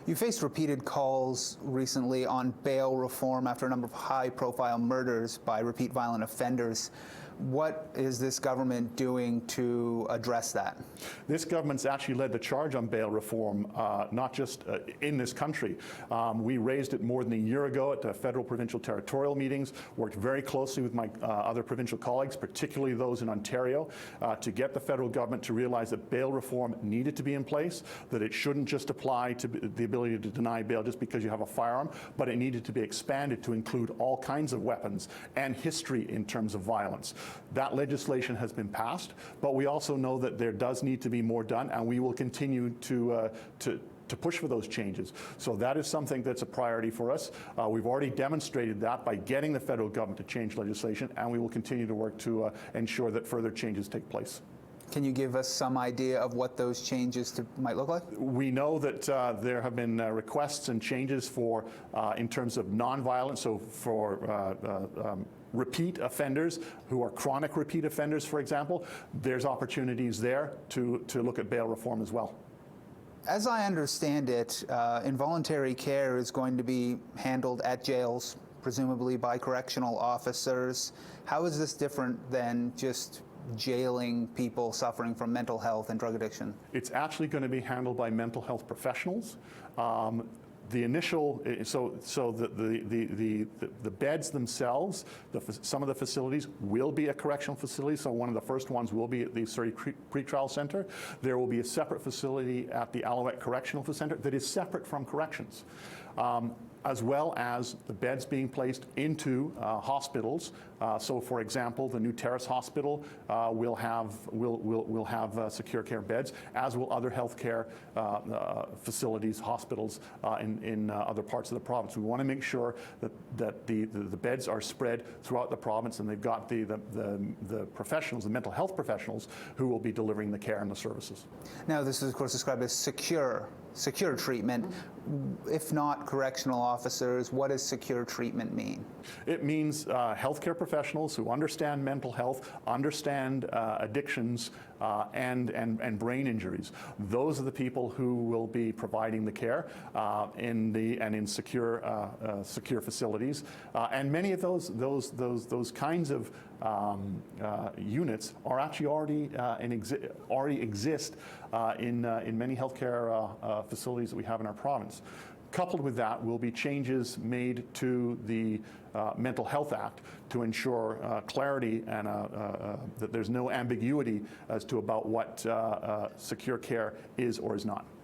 You faced repeated calls recently on bail reform after a number of high-profile murders by repeat violent offenders. What is this government doing to address that? This government's actually led the charge on bail reform, not just in this country. We raised it more than a year ago at federal, provincial, territorial meetings, worked very closely with my other provincial colleagues, particularly those in Ontario, to get the federal government to realize that bail reform needed to be in place, that it shouldn't just apply to the ability to deny bail just because you have a firearm, but it needed to be expanded to include all kinds of weapons and history in terms of violence. That legislation has been passed, but we also know that there does need to be more done, and we will continue to push for those changes. So that is something that's a priority for us. We've already demonstrated that by getting the federal government to change legislation, and we will continue to work to ensure that further changes take place. Can you give us some idea of what those changes might look like? We know that there have been requests and changes for, in terms of nonviolent, so for repeat offenders who are chronic repeat offenders, for example. There's opportunities there to look at bail reform as well. As I understand it, involuntary care is going to be handled at jails, presumably by correctional officers. How is this different than just jailing people suffering from mental health and drug addiction? It's actually going to be handled by mental health professionals. The initial, the beds themselves, some of the facilities will be a correctional facility. So one of the first ones will be at the Surrey Pretrial Centre. There will be a separate facility at the Alouette Correctional Centre that is separate from corrections, as well as the beds being placed into hospitals. So, for example, the New Terrace Hospital will have secure care beds, as will other healthcare facilities, hospitals in other parts of the province. We want to make sure that the beds are spread throughout the province, and they've got the professionals, the mental health professionals, who will be delivering the care and the services. Now, this is, of course, described as secure treatment. If not correctional officers, what does secure treatment mean? It means healthcare professionals who understand mental health, understand addictions and brain injuries. Those are the people who will be providing the care in secure facilities. And many of those kinds of units are actually already exist in many healthcare facilities that we have in our province. Coupled with that will be changes made to the Mental Health Act to ensure clarity and that there's no ambiguity as to about what secure care is or is not.